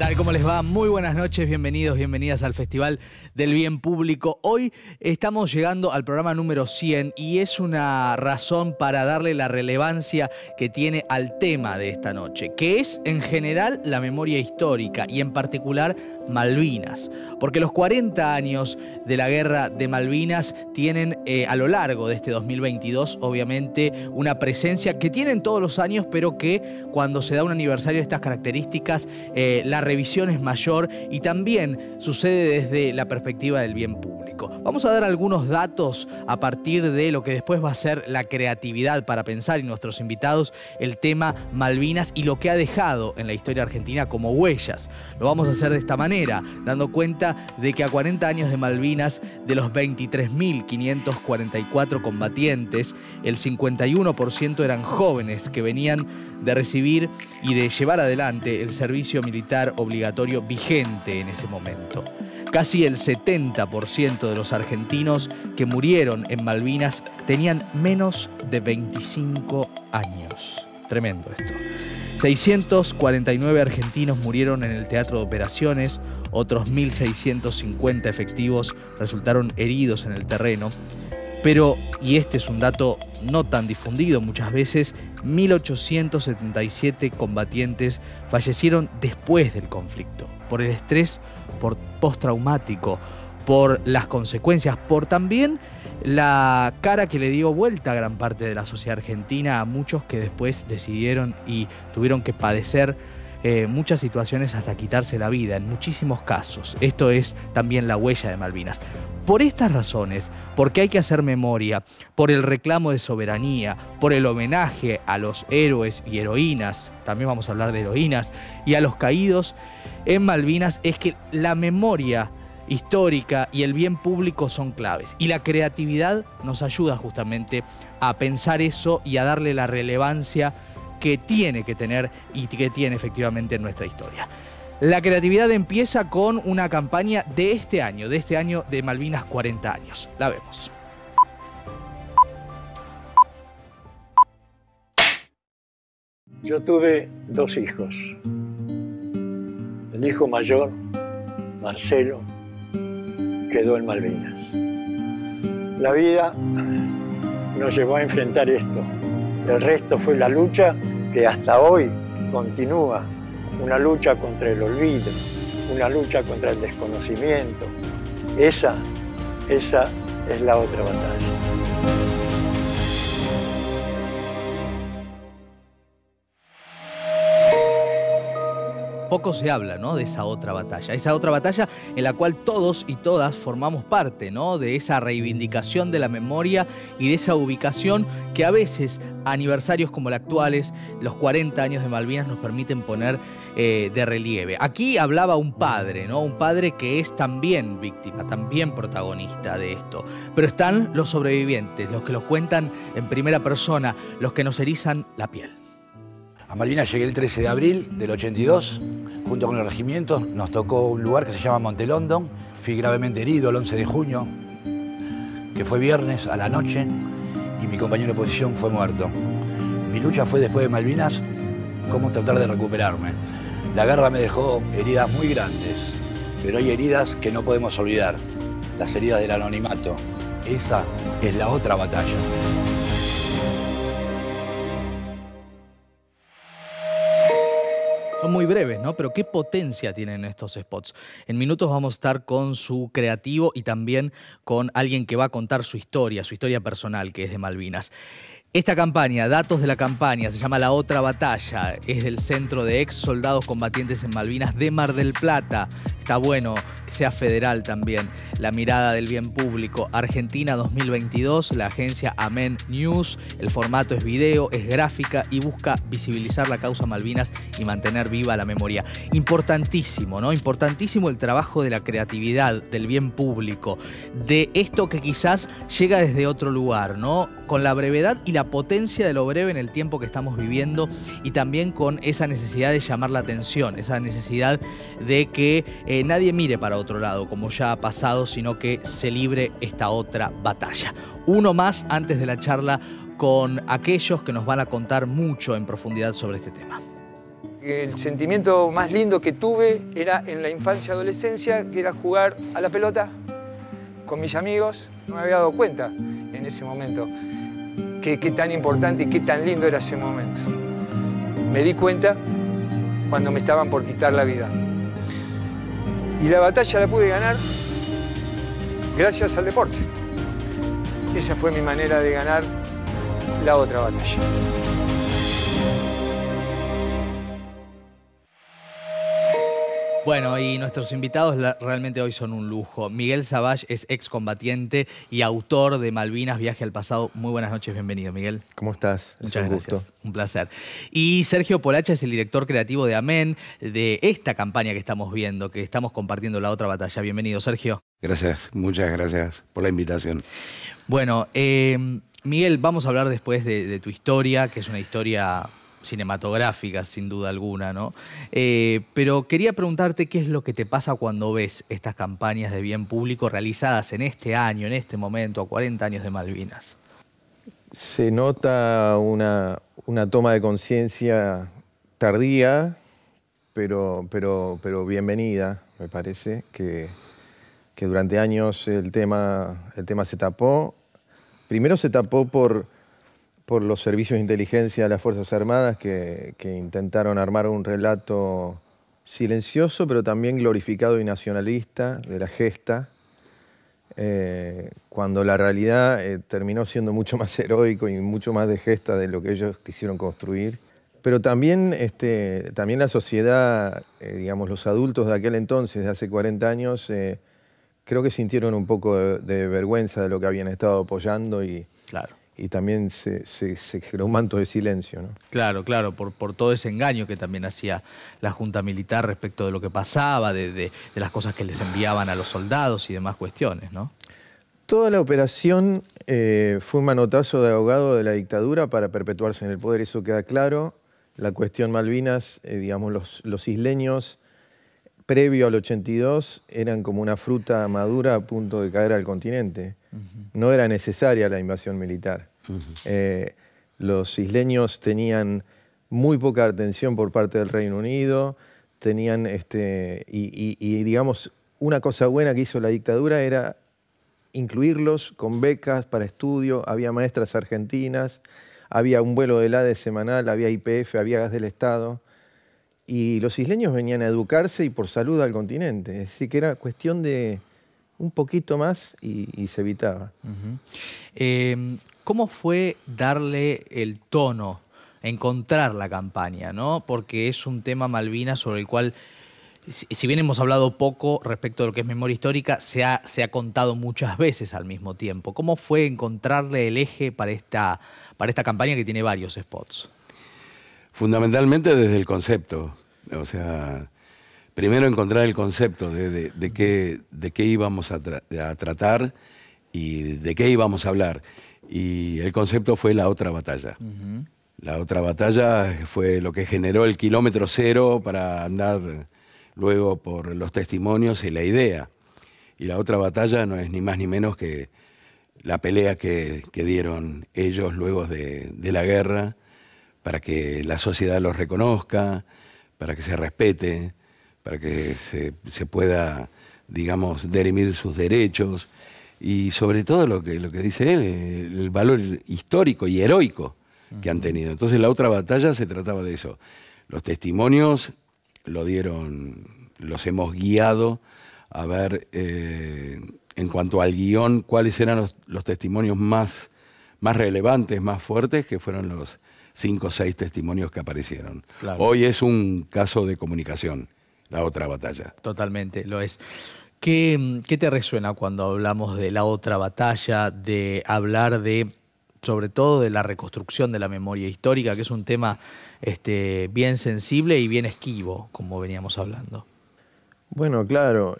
tal? ¿Cómo les va? Muy buenas noches, bienvenidos, bienvenidas al Festival del Bien Público. Hoy estamos llegando al programa número 100 y es una razón para darle la relevancia que tiene al tema de esta noche, que es en general la memoria histórica y en particular Malvinas. Porque los 40 años de la Guerra de Malvinas tienen a lo largo de este 2022 obviamente una presencia que tienen todos los años, pero que cuando se da un aniversario de estas características la revisión es mayor y también sucede desde la perspectiva del bien público. Vamos a dar algunos datos a partir de lo que después va a ser la creatividad para pensar y nuestros invitados el tema Malvinas y lo que ha dejado en la historia argentina como huellas. Lo vamos a hacer de esta manera, dando cuenta de que a 40 años de Malvinas, de los 23.544 combatientes, el 51% eran jóvenes que venían de recibir y de llevar adelante el servicio militar obligatorio vigente en ese momento. Casi el 70% de los argentinos que murieron en Malvinas tenían menos de 25 años. Tremendo esto. 649 argentinos murieron en el teatro de operaciones, otros 1.650 efectivos resultaron heridos en el terreno. Pero, y este es un dato no tan difundido muchas veces, 1.877 combatientes fallecieron después del conflicto, por el estrés, por postraumático, por las consecuencias, por también la cara que le dio vuelta a gran parte de la sociedad argentina a muchos que después decidieron y tuvieron que padecer muchas situaciones hasta quitarse la vida, en muchísimos casos. Esto es también la huella de Malvinas. Por estas razones, porque hay que hacer memoria, por el reclamo de soberanía, por el homenaje a los héroes y heroínas, también vamos a hablar de heroínas, y a los caídos en Malvinas, es que la memoria histórica y el bien público son claves. Y la creatividad nos ayuda justamente a pensar eso y a darle la relevancia que tiene que tener y que tiene efectivamente en nuestra historia. La creatividad empieza con una campaña de este año de Malvinas 40 años. La vemos. Yo tuve dos hijos. El hijo mayor, Marcelo, quedó en Malvinas. La vida nos llevó a enfrentar esto. El resto fue la lucha que hasta hoy continúa. Una lucha contra el olvido, una lucha contra el desconocimiento. Esa es la otra batalla. Poco se habla, ¿no?, de esa otra batalla en la cual todos y todas formamos parte, ¿no?, de esa reivindicación de la memoria y de esa ubicación que a veces aniversarios como los actuales, los 40 años de Malvinas, nos permiten poner de relieve. Aquí hablaba un padre, ¿no?, un padre que es también víctima, también protagonista de esto. Pero están los sobrevivientes, los que lo cuentan en primera persona, los que nos erizan la piel. A Malvinas llegué el 13 de abril del 82, junto con el regimiento. Nos tocó un lugar que se llama Monte London. Fui gravemente herido el 11 de junio, que fue viernes a la noche, y mi compañero de posición fue muerto. Mi lucha fue después de Malvinas, cómo tratar de recuperarme. La guerra me dejó heridas muy grandes, pero hay heridas que no podemos olvidar. Las heridas del anonimato. Esa es la otra batalla. Son muy breves, ¿no? Pero qué potencia tienen estos spots. En minutos vamos a estar con su creativo y también con alguien que va a contar su historia personal, que es de Malvinas. Esta campaña, datos de la campaña, se llama La Otra Batalla. Es del Centro de Ex Soldados Combatientes en Malvinas de Mar del Plata. Está bueno que sea federal también. La mirada del bien público. Argentina 2022, la agencia Amen News. El formato es video, es gráfica y busca visibilizar la causa Malvinas y mantener viva la memoria. Importantísimo, ¿no? Importantísimo el trabajo de la creatividad, del bien público, de esto que quizás llega desde otro lugar, ¿no? Con la brevedad y la potencia de lo breve en el tiempo que estamos viviendo y también con esa necesidad de llamar la atención, esa necesidad de que nadie mire para otro lado, como ya ha pasado, sino que se libre esta otra batalla. Uno más antes de la charla con aquellos que nos van a contar mucho en profundidad sobre este tema. El sentimiento más lindo que tuve era en la infancia y adolescencia, que era jugar a la pelota con mis amigos. No me había dado cuenta en ese momento qué tan importante y qué tan lindo era ese momento. Me di cuenta cuando me estaban por quitar la vida. Y la batalla la pude ganar gracias al deporte. Esa fue mi manera de ganar la otra batalla. Bueno, y nuestros invitados realmente hoy son un lujo. Miguel Savage es excombatiente y autor de Malvinas, Viaje al Pasado. Muy buenas noches, bienvenido, Miguel. ¿Cómo estás? Muchas gracias. Gusto. Un placer. Y Sergio Polacha es el director creativo de Amén, de esta campaña que estamos viendo, que estamos compartiendo La Otra Batalla. Bienvenido, Sergio. Gracias, muchas gracias por la invitación. Bueno, Miguel, vamos a hablar después de tu historia, que es una historia cinematográfica, sin duda alguna, ¿no? Pero quería preguntarte qué es lo que te pasa cuando ves estas campañas de bien público realizadas en este año, en este momento, a 40 años de Malvinas. Se nota una toma de conciencia tardía, pero bienvenida, me parece, que durante años el tema se tapó. Primero se tapó por los servicios de inteligencia de las Fuerzas Armadas que intentaron armar un relato silencioso, pero también glorificado y nacionalista de la gesta, cuando la realidad terminó siendo mucho más heroico y mucho más de gesta de lo que ellos quisieron construir. Pero también la sociedad, digamos, los adultos de aquel entonces, de hace 40 años, creo que sintieron un poco de vergüenza de lo que habían estado apoyando y... Claro. Y también se generó un manto de silencio, ¿no? Claro, por todo ese engaño que también hacía la Junta Militar respecto de lo que pasaba, de las cosas que les enviaban a los soldados y demás cuestiones, ¿no? Toda la operación fue un manotazo de ahogado de la dictadura para perpetuarse en el poder, eso queda claro. La cuestión Malvinas, digamos, los isleños, previo al 82, eran como una fruta madura a punto de caer al continente. No era necesaria la invasión militar. Los isleños tenían muy poca atención por parte del Reino Unido, tenían, digamos, una cosa buena que hizo la dictadura era incluirlos con becas para estudio, había maestras argentinas, había un vuelo del ADE semanal, había YPF, había gas del Estado, y los isleños venían a educarse y por salud al continente, es decir, que era cuestión de un poquito más y se evitaba. ¿Cómo fue darle el tono, encontrar la campaña, ¿no? Porque es un tema Malvinas sobre el cual, si bien hemos hablado poco respecto a lo que es memoria histórica, se ha contado muchas veces al mismo tiempo. ¿Cómo fue encontrarle el eje para esta campaña que tiene varios spots? Fundamentalmente desde el concepto. O sea, primero encontrar el concepto de qué íbamos a tratar y de qué íbamos a hablar. Y el concepto fue La Otra Batalla. La Otra Batalla fue lo que generó el kilómetro cero para andar luego por los testimonios y la idea. Y La Otra Batalla no es ni más ni menos que la pelea que dieron ellos luego de la guerra para que la sociedad los reconozca, para que se respete, para que se pueda, digamos, dirimir sus derechos. Y sobre todo lo que dice él, el valor histórico y heroico que han tenido. Entonces La Otra Batalla se trataba de eso. Los testimonios los hemos guiado a ver, en cuanto al guión, cuáles eran los testimonios más relevantes, más fuertes, que fueron los 5 o 6 testimonios que aparecieron. Claro. Hoy es un caso de comunicación, La Otra Batalla. Totalmente, lo es. ¿Qué te resuena cuando hablamos de La Otra Batalla, de hablar sobre todo de la reconstrucción de la memoria histórica, que es un tema bien sensible y bien esquivo, como veníamos hablando? Bueno, claro,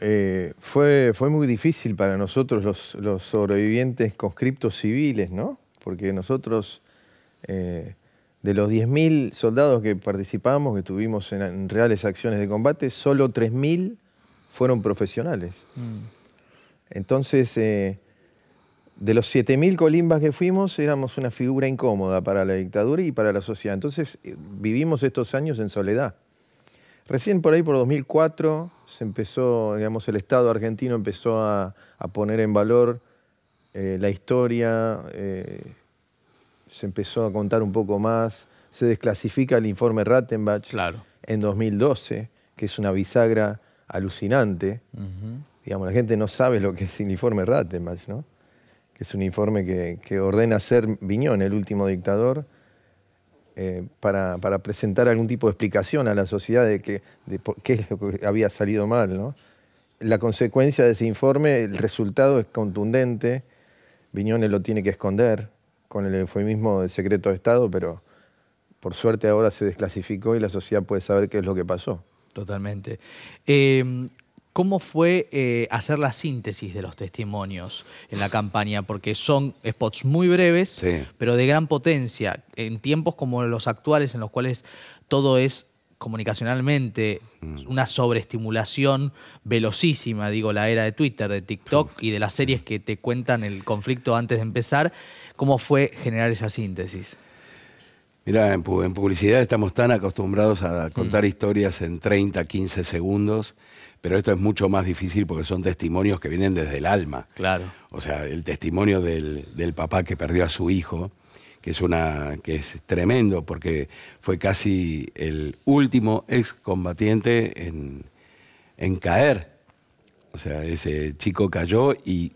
fue muy difícil para nosotros los sobrevivientes conscriptos civiles, ¿no? Porque nosotros, de los 10.000 soldados que participamos, que tuvimos en reales acciones de combate, solo 3.000 fueron profesionales. Entonces, de los 7.000 colimbas que fuimos, éramos una figura incómoda para la dictadura y para la sociedad. Entonces, vivimos estos años en soledad. Recién por ahí, por 2004, se empezó, digamos, el Estado argentino empezó a poner en valor la historia, se empezó a contar un poco más, se desclasifica el informe Rattenbach en 2012, que es una bisagra alucinante. Digamos, la gente no sabe lo que es el informe Rattenbach, ¿no? Que es un informe que ordena hacer Viñón, el último dictador, para presentar algún tipo de explicación a la sociedad de qué es lo que había salido mal, ¿no? La consecuencia de ese informe, el resultado es contundente. Viñones lo tiene que esconder con el eufemismo de secreto de Estado, pero por suerte ahora se desclasificó y la sociedad puede saber qué es lo que pasó. Totalmente. ¿Cómo fue hacer la síntesis de los testimonios en la campaña? Porque son spots muy breves, pero de gran potencia, en tiempos como los actuales, en los cuales todo es comunicacionalmente una sobreestimulación velocísima, digo, la era de Twitter, de TikTok y de las series que te cuentan el conflicto antes de empezar. ¿Cómo fue generar esa síntesis? Mira, en publicidad estamos tan acostumbrados a contar historias en 30, 15 segundos, pero esto es mucho más difícil porque son testimonios que vienen desde el alma. Claro. O sea, el testimonio del papá que perdió a su hijo, que es tremendo porque fue casi el último excombatiente en caer. O sea, ese chico cayó y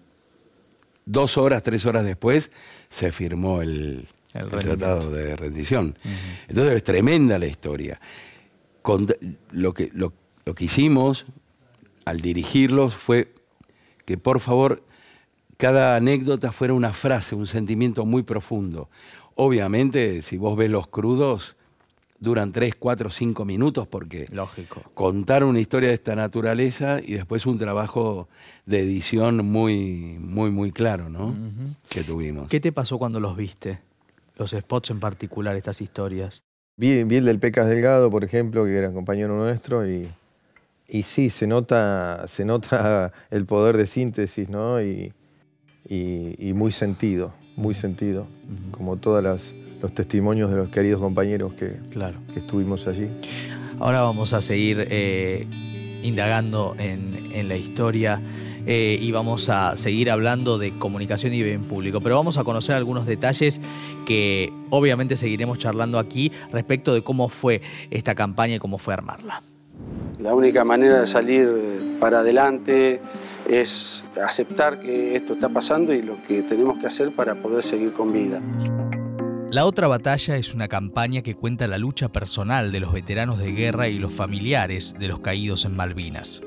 2 horas, 3 horas después se firmó el tratado de rendición. Entonces es tremenda la historia. Lo que hicimos al dirigirlos fue que, por favor, cada anécdota fuera una frase, un sentimiento muy profundo. Obviamente, si vos ves los crudos, duran 3, 4, 5 minutos porque contar una historia de esta naturaleza y después un trabajo de edición muy, muy, muy claro, ¿no? Que tuvimos. ¿Qué te pasó cuando los viste? Los spots en particular, estas historias. Vi el del Pecas Delgado, por ejemplo, que era compañero nuestro, y sí, se nota el poder de síntesis, ¿no? Y muy sentido, como todos los testimonios de los queridos compañeros que estuvimos allí. Ahora vamos a seguir indagando en la historia y vamos a seguir hablando de comunicación y bien público, pero vamos a conocer algunos detalles que obviamente seguiremos charlando aquí respecto de cómo fue esta campaña y cómo fue armarla. La única manera de salir para adelante es aceptar que esto está pasando y lo que tenemos que hacer para poder seguir con vida. La otra batalla es una campaña que cuenta la lucha personal de los veteranos de guerra y los familiares de los caídos en Malvinas.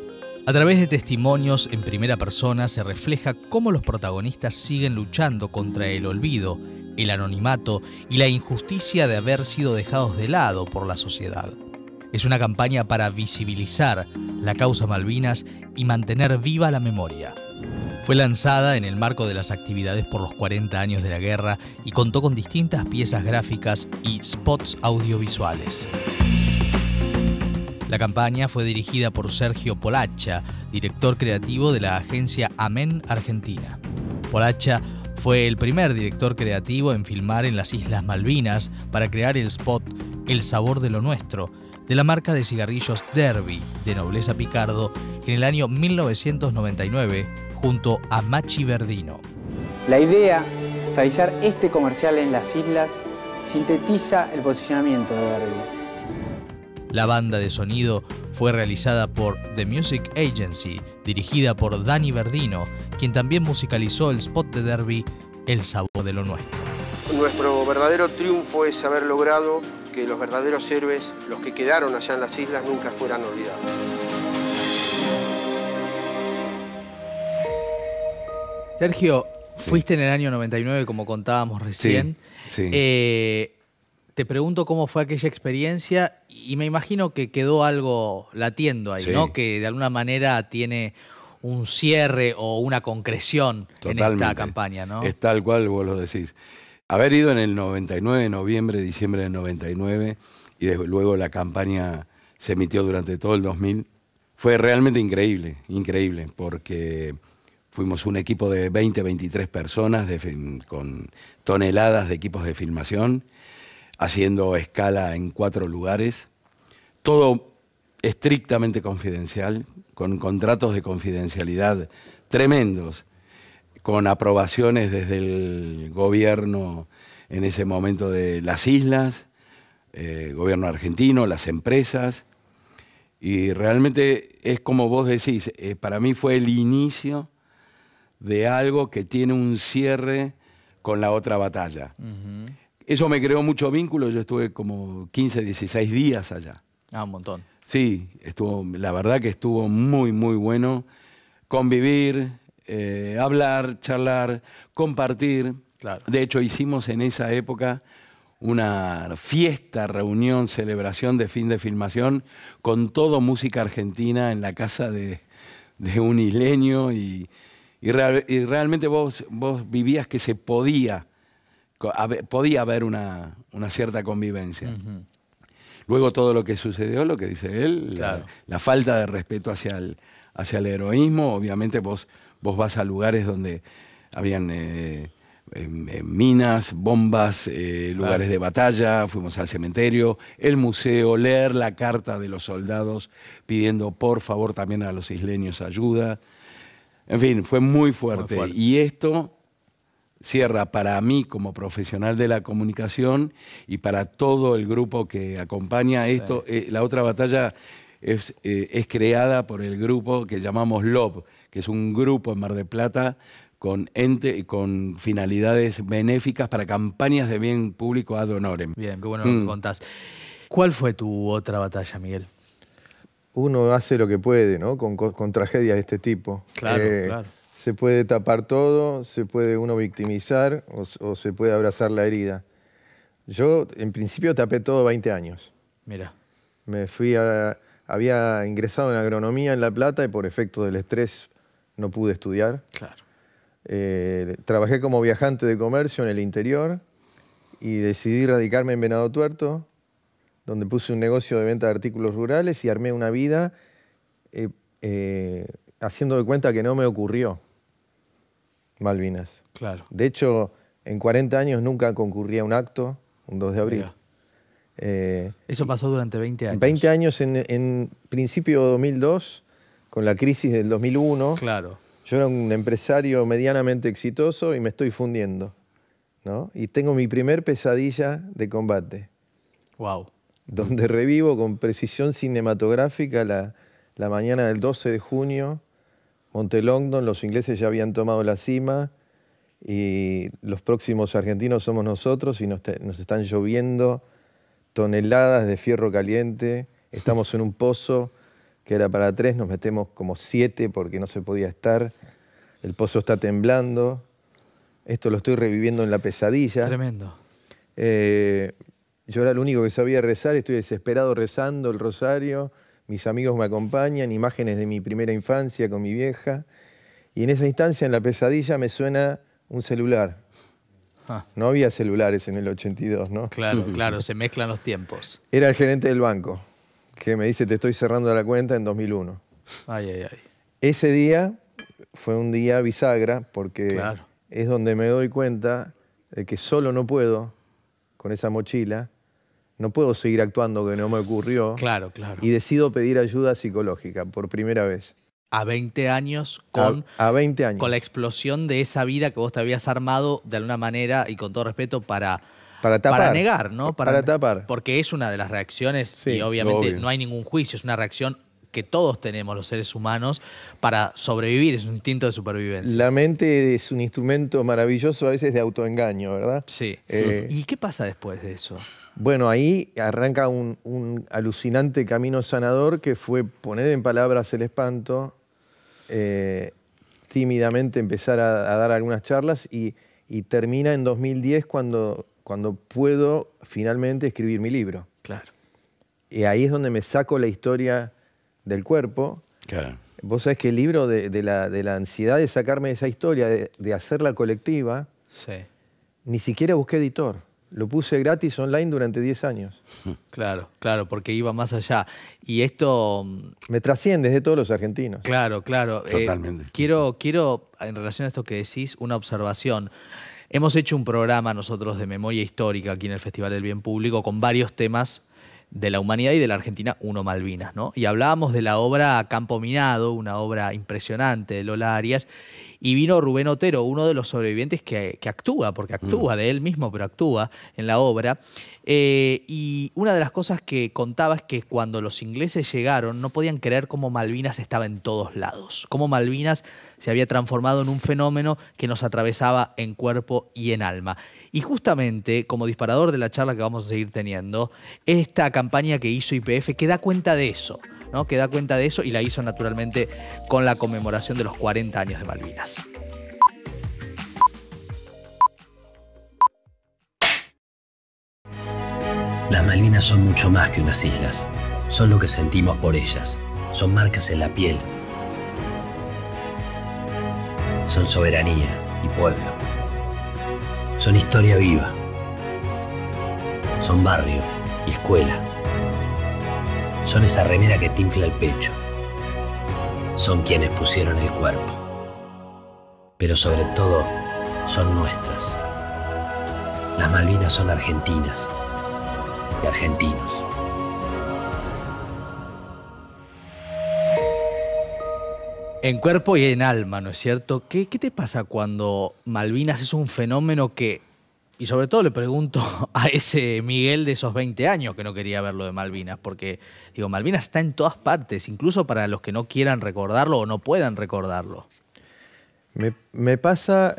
A través de testimonios en primera persona se refleja cómo los protagonistas siguen luchando contra el olvido, el anonimato y la injusticia de haber sido dejados de lado por la sociedad. Es una campaña para visibilizar la causa Malvinas y mantener viva la memoria. Fue lanzada en el marco de las actividades por los 40 años de la guerra y contó con distintas piezas gráficas y spots audiovisuales. La campaña fue dirigida por Sergio Polacha, director creativo de la agencia Amén Argentina. Polacha fue el primer director creativo en filmar en las Islas Malvinas para crear el spot El sabor de lo nuestro, de la marca de cigarrillos Derby de Nobleza Picardo en el año 1999 junto a Machi Verdino. La idea de realizar este comercial en las islas sintetiza el posicionamiento de Derby. La banda de sonido fue realizada por The Music Agency, dirigida por Dani Verdino, quien también musicalizó el spot de Derby El sabor de lo nuestro. Nuestro verdadero triunfo es haber logrado que los verdaderos héroes, los que quedaron allá en las islas, nunca fueran olvidados. Sergio, fuiste en el año 99, como contábamos recién. Sí. Te pregunto cómo fue aquella experiencia y me imagino que quedó algo latiendo ahí, ¿no? Que de alguna manera tiene un cierre o una concreción en esta campaña, ¿no? Es tal cual vos lo decís. Haber ido en el 99, noviembre, diciembre del 99, y luego la campaña se emitió durante todo el 2000, fue realmente increíble, porque fuimos un equipo de 20, 23 personas con toneladas de equipos de filmación, haciendo escala en 4 lugares, todo estrictamente confidencial, con contratos de confidencialidad tremendos, con aprobaciones desde el gobierno en ese momento de las islas, gobierno argentino, las empresas, y realmente es como vos decís, para mí fue el inicio de algo que tiene un cierre con la otra batalla. Eso me creó mucho vínculo, yo estuve como 15, 16 días allá. Ah, un montón. Sí, la verdad que estuvo muy, muy bueno convivir, hablar, charlar, compartir. Claro. De hecho, hicimos en esa época una fiesta, reunión, celebración de fin de filmación con todo música argentina en la casa de un isleño y realmente vos vivías que se podía haber una cierta convivencia. Luego todo lo que sucedió, lo que dice él, claro, la falta de respeto hacia el heroísmo, obviamente vos vas a lugares donde habían minas, bombas, lugares de batalla, fuimos al cementerio, el museo, leer la carta de los soldados pidiendo por favor también a los isleños ayuda. En fin, fue muy fuerte. Y esto cierra para mí como profesional de la comunicación y para todo el grupo que acompaña esto. La otra batalla es creada por el grupo que llamamos LOB, que es un grupo en Mar del Plata con finalidades benéficas para campañas de bien público ad honorem. Bien, qué bueno lo que contás. ¿Cuál fue tu otra batalla, Miguel? Uno hace lo que puede, ¿no? Con tragedias de este tipo. Claro, claro. Se puede tapar todo, se puede uno victimizar o se puede abrazar la herida. Yo, en principio, tapé todo 20 años. Mira. Había ingresado en agronomía en La Plata y por efecto del estrés no pude estudiar. Claro. Trabajé como viajante de comercio en el interior y decidí radicarme en Venado Tuerto, donde puse un negocio de venta de artículos rurales y armé una vida haciendo de cuenta que no me ocurrió Malvinas. Claro. De hecho, en 40 años nunca concurrí a un acto, un 2 de abril. Eso pasó durante 20 años. 20 años en principio de 2002, con la crisis del 2001. Claro. Yo era un empresario medianamente exitoso y me estoy fundiendo, ¿no? Y tengo mi primer pesadilla de combate. Wow. Donde revivo con precisión cinematográfica la mañana del 12 de junio, Montelongdon, los ingleses ya habían tomado la cima y los próximos argentinos somos nosotros y nos están lloviendo toneladas de fierro caliente. Estamos en un pozo que era para 3, nos metemos como 7 porque no se podía estar. El pozo está temblando. Esto lo estoy reviviendo en la pesadilla. Tremendo. Yo era el único que sabía rezar, estoy desesperado rezando el rosario. Mis amigos me acompañan, imágenes de mi primera infancia con mi vieja. Y en esa instancia, en la pesadilla, me suena un celular. No había celulares en el 82, ¿no? Claro, claro, se mezclan los tiempos. Era el gerente del banco, que me dice, te estoy cerrando la cuenta en 2001. Ay, ay, ay. Ese día fue un día bisagra, porque claro, es donde me doy cuenta de que solo no puedo, con esa mochila, no puedo seguir actuando que no me ocurrió. Claro, claro. Y decido pedir ayuda psicológica por primera vez. A 20 años con, a 20 años. Con la explosión de esa vida que vos te habías armado de alguna manera y con todo respeto para tapar. Para negar, ¿no? Para tapar. Porque es una de las reacciones sí, y obviamente no hay ningún juicio, es una reacción que todos tenemos los seres humanos para sobrevivir, es un instinto de supervivencia. La mente es un instrumento maravilloso a veces de autoengaño, ¿verdad? Sí. ¿Y qué pasa después de eso? Bueno, ahí arranca un alucinante camino sanador que fue poner en palabras el espanto, tímidamente empezar a dar algunas charlas y termina en 2010 cuando puedo finalmente escribir mi libro. Claro. Y ahí es donde me saco la historia del cuerpo. Claro. Vos sabés que el libro de la ansiedad de sacarme esa historia, de hacerla colectiva, sí, ni siquiera busqué editor. Lo puse gratis online durante 10 años. Claro, claro, porque iba más allá. Y esto... Me trasciende de todos los argentinos. Claro, claro. Totalmente. Quiero, en relación a esto que decís, una observación. Hemos hecho un programa nosotros de memoria histórica aquí en el Festival del Bien Público con varios temas de la humanidad y de la Argentina 1 Malvinas, ¿no? Y hablábamos de la obra Campo Minado, una obra impresionante de Lola Arias, y vino Rubén Otero, uno de los sobrevivientes que actúa, porque actúa de él mismo, pero actúa en la obra. Y una de las cosas que contaba es que cuando los ingleses llegaron no podían creer cómo Malvinas estaba en todos lados, cómo Malvinas se había transformado en un fenómeno que nos atravesaba en cuerpo y en alma. Y justamente, como disparador de la charla que vamos a seguir teniendo, esta campaña que hizo YPF que da cuenta de eso, ¿no? Que da cuenta de eso, y la hizo naturalmente con la conmemoración de los 40 años de Malvinas. Las Malvinas son mucho más que unas islas. Son lo que sentimos por ellas. Son marcas en la piel. Son soberanía y pueblo. Son historia viva. Son barrio y escuela. Son esa remera que te infla el pecho. Son quienes pusieron el cuerpo. Pero sobre todo, son nuestras. Las Malvinas son argentinas y argentinos. En cuerpo y en alma, ¿no es cierto? ¿Qué te pasa cuando Malvinas es un fenómeno que, y sobre todo le pregunto a ese Miguel de esos 20 años que no quería ver lo de Malvinas, porque digo, Malvinas está en todas partes, incluso para los que no quieran recordarlo o no puedan recordarlo? Me pasa,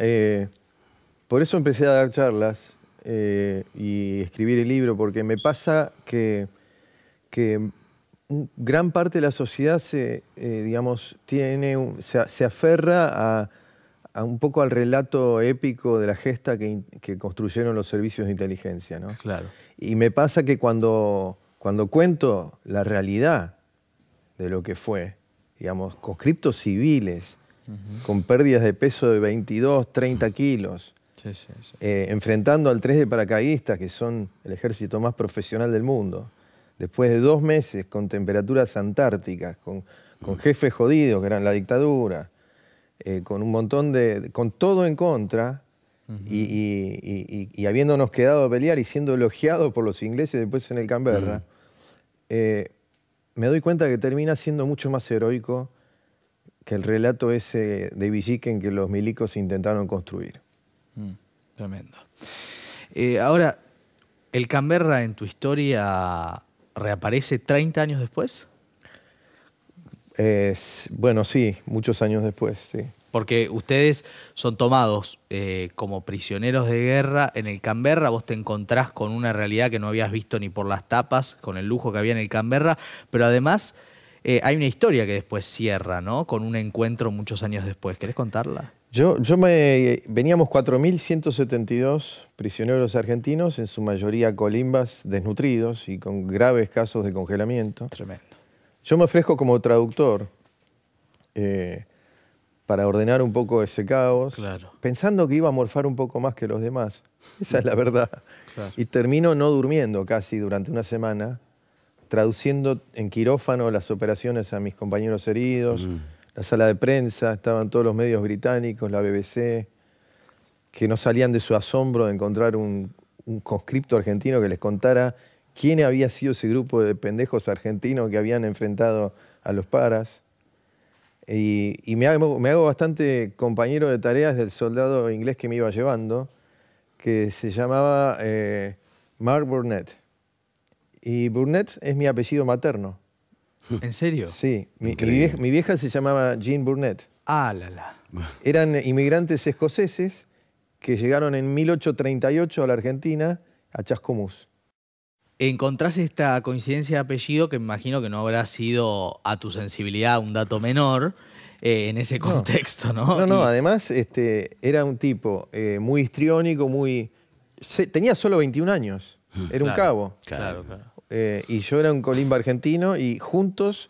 por eso empecé a dar charlas y escribir el libro, porque me pasa que gran parte de la sociedad digamos, se aferra a un poco al relato épico de la gesta que construyeron los servicios de inteligencia, ¿no? Claro. Y me pasa que cuando cuento la realidad de lo que fue, digamos, conscriptos civiles, con pérdidas de peso de 22, 30 kilos, enfrentando al 3 de paracaidistas, que son el ejército más profesional del mundo, después de 2 meses con temperaturas antárticas, con jefes jodidos que eran la dictadura, con un montón con todo en contra, y habiéndonos quedado a pelear y siendo elogiados por los ingleses después en el Canberra, me doy cuenta que termina siendo mucho más heroico que el relato ese de Villiquen que los milicos intentaron construir. Tremendo. Ahora, ¿el Canberra en tu historia reaparece 30 años después? Bueno, sí, muchos años después, sí. Porque ustedes son tomados como prisioneros de guerra en el Canberra, vos te encontrás con una realidad que no habías visto ni por las tapas, con el lujo que había en el Canberra, pero además hay una historia que después cierra, ¿no? Con un encuentro muchos años después. ¿Querés contarla? Veníamos 4.172 prisioneros argentinos, en su mayoría colimbas desnutridos y con graves casos de congelamiento. Tremendo. Yo me ofrezco como traductor para ordenar un poco ese caos, pensando que iba a morfar un poco más que los demás. Esa es la verdad. Claro. Y termino no durmiendo casi durante una semana, traduciendo en quirófano las operaciones a mis compañeros heridos, la sala de prensa, estaban todos los medios británicos, la BBC, que no salían de su asombro de encontrar un conscripto argentino que les contara quién había sido ese grupo de pendejos argentinos que habían enfrentado a los paras. Y me hago bastante compañero de tareas del soldado inglés que me iba llevando, que se llamaba Mark Burnett. Y Burnett es mi apellido materno. ¿En serio? Sí. Mi vieja se llamaba Jean Burnett. Ah, la. Eran inmigrantes escoceses que llegaron en 1838 a la Argentina, a Chascomús. Encontrás esta coincidencia de apellido que me imagino que no habrá sido a tu sensibilidad un dato menor en ese contexto, ¿no? No, además era un tipo muy histriónico, tenía solo 21 años, era un cabo. Claro. Y yo era un colimba argentino y juntos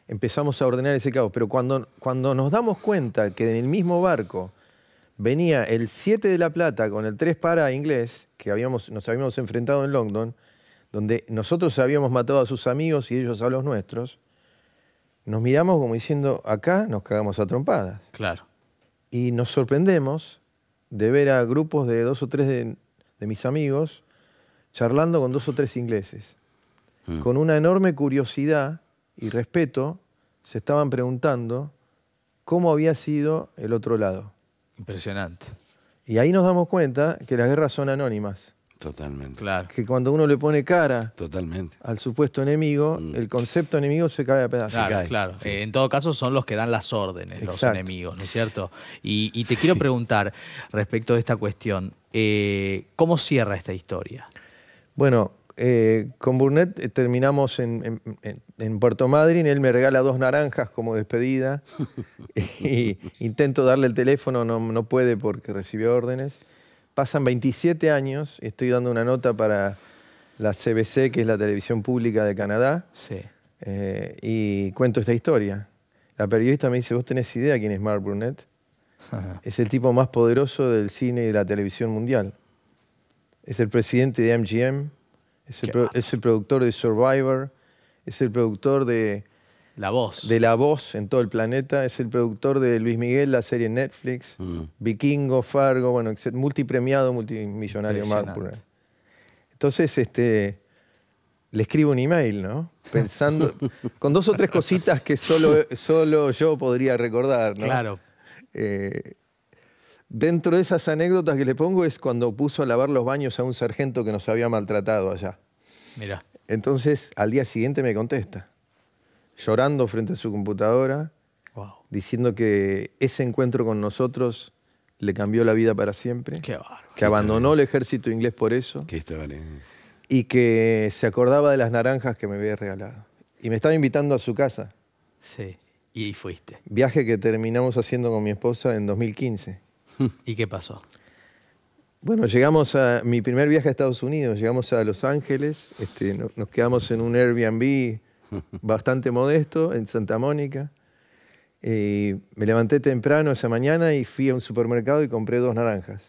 empezamos a ordenar ese caos. Pero cuando nos damos cuenta que en el mismo barco venía el 7 de la Plata con el 3 para inglés, que nos habíamos enfrentado en Longdon, donde nosotros habíamos matado a sus amigos y ellos a los nuestros, nos miramos como diciendo, acá nos cagamos a trompadas. Claro. Y nos sorprendemos de ver a grupos de 2 o 3 de mis amigos charlando con 2 o 3 ingleses. con una enorme curiosidad y respeto, se estaban preguntando cómo había sido el otro lado. Impresionante. Y ahí nos damos cuenta que las guerras son anónimas. Totalmente. Claro. Que cuando uno le pone cara Totalmente. al supuesto enemigo, el concepto enemigo se cae a pedazos. Claro, claro. Sí. En todo caso son los que dan las órdenes, los Exacto. enemigos, ¿no es cierto? Y te quiero preguntar respecto de esta cuestión, ¿cómo cierra esta historia? Bueno, con Burnett terminamos en Puerto Madryn. Él me regala 2 naranjas como despedida. Y intento darle el teléfono, no puede porque recibió órdenes. Pasan 27 años, estoy dando una nota para la CBC, que es la televisión pública de Canadá, Sí. y cuento esta historia. La periodista me dice, ¿vos tenés idea quién es Mark Burnett? Es el tipo más poderoso del cine y de la televisión mundial. Es el presidente de MGM, es el productor de Survivor, es el productor de La Voz. de La Voz en todo el planeta, es el productor de Luis Miguel, la serie en Netflix, Vikingo, Fargo, bueno, multipremiado, multimillonario Mark Burnett. Entonces, le escribo un email, ¿no? Pensando, con 2 o 3 cositas que solo yo podría recordar, ¿no? Claro. Dentro de esas anécdotas que le pongo es cuando puso a lavar los baños a un sargento que nos había maltratado allá. Mirá. Entonces, al día siguiente me contesta, llorando frente a su computadora, Wow. diciendo que ese encuentro con nosotros le cambió la vida para siempre, Qué bárbaro. que abandonó el ejército inglés por eso Qué historia. y que se acordaba de las naranjas que me había regalado. Y me estaba invitando a su casa, Sí. Y fuiste. viaje que terminamos haciendo con mi esposa en 2015. ¿Y qué pasó? Bueno, llegamos a mi primer viaje a Estados Unidos, llegamos a Los Ángeles, nos quedamos en un Airbnb bastante modesto en Santa Mónica. Me levanté temprano esa mañana y fui a un supermercado y compré 2 naranjas.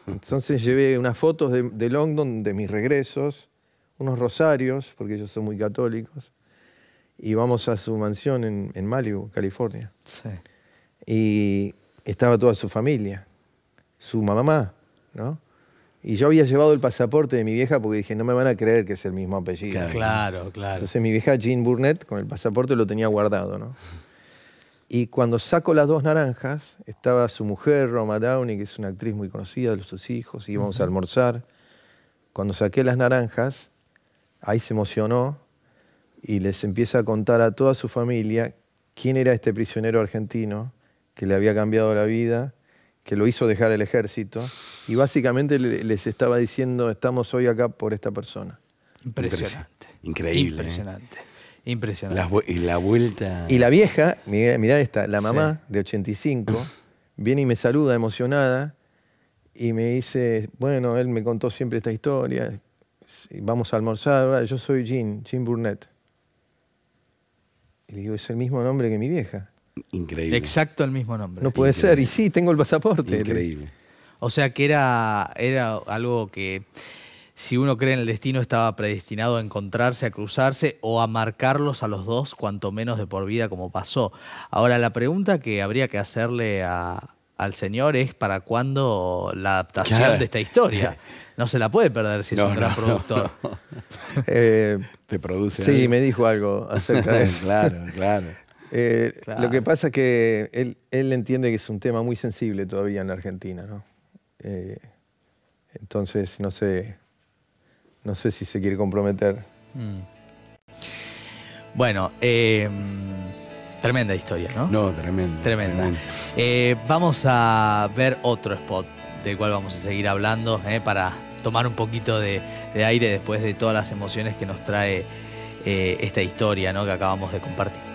Entonces llevé unas fotos de London, de mis regresos, unos rosarios, porque ellos son muy católicos, y vamos a su mansión en Malibu, California. Sí. Y estaba toda su familia, su mamá, ¿no? Y yo había llevado el pasaporte de mi vieja porque dije, no me van a creer que es el mismo apellido. Claro, claro. Entonces mi vieja Jean Burnett con el pasaporte lo tenía guardado, ¿no? Y cuando saco las 2 naranjas, estaba su mujer, Roma Downey, que es una actriz muy conocida, sus hijos, y íbamos a almorzar. Cuando saqué las naranjas, ahí se emocionó y les empieza a contar a toda su familia quién era este prisionero argentino que le había cambiado la vida, que lo hizo dejar el ejército, y básicamente les estaba diciendo, estamos hoy acá por esta persona. Impresionante. Increíble. Impresionante. Impresionante. Y la vuelta. Y la vieja, mirá esta, la mamá de 85, viene y me saluda emocionada y me dice, bueno, él me contó siempre esta historia, vamos a almorzar, yo soy Jean Burnett. Y le digo, es el mismo nombre que mi vieja. Increíble. Exacto el mismo nombre. No puede ser, y sí, tengo el pasaporte. Increíble. O sea que era algo que, si uno cree en el destino, estaba predestinado a encontrarse, a cruzarse o a marcarlos a los dos, cuanto menos de por vida, como pasó. Ahora, la pregunta que habría que hacerle al señor es ¿para cuándo la adaptación de esta historia? No se la puede perder si es un gran productor. No. Te produce Sí, algo. me dijo algo acerca de eso. Claro. Lo que pasa es que él entiende que es un tema muy sensible todavía en la Argentina, ¿no? Entonces, no sé si se quiere comprometer. Bueno, tremenda historia, ¿no? No, tremenda. Vamos a ver otro spot del cual vamos a seguir hablando para tomar un poquito de aire después de todas las emociones que nos trae esta historia, ¿no?, que acabamos de compartir.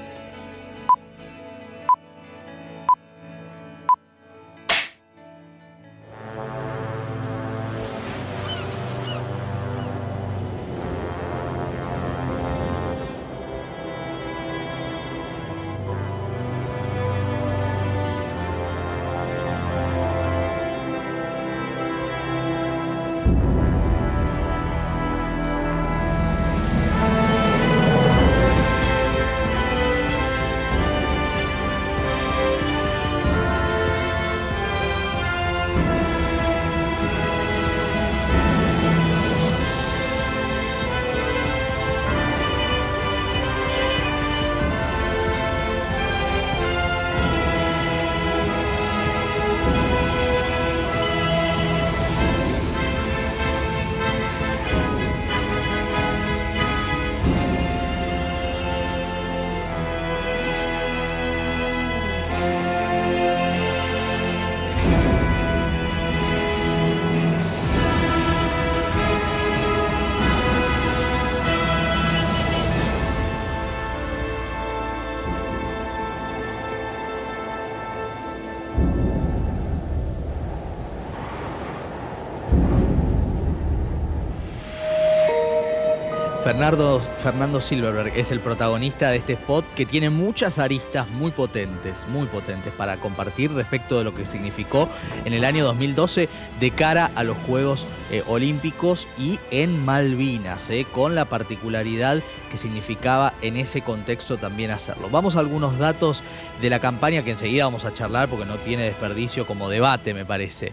Fernando Silverberg es el protagonista de este spot que tiene muchas aristas muy potentes para compartir respecto de lo que significó en el año 2012 de cara a los Juegos Olímpicos y en Malvinas, con la particularidad que significaba en ese contexto también hacerlo. Vamos a algunos datos de la campaña que enseguida vamos a charlar porque no tiene desperdicio como debate, me parece.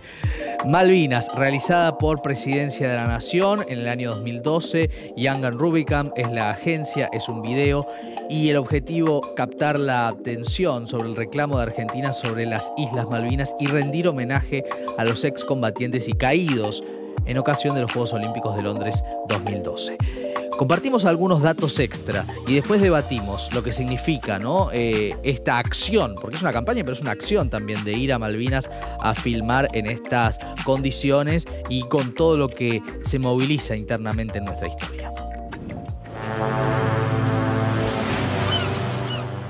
Malvinas, realizada por Presidencia de la Nación en el año 2012. Young and Rubicam es la agencia, es un video y el objetivo captar la atención sobre el reclamo de Argentina sobre las Islas Malvinas y rendir homenaje a los excombatientes y caídos en ocasión de los Juegos Olímpicos de Londres 2012. Compartimos algunos datos extra y después debatimos lo que significa, ¿no? Esta acción, porque es una campaña, pero es una acción también de ir a Malvinas a filmar en estas condiciones y con todo lo que se moviliza internamente en nuestra historia.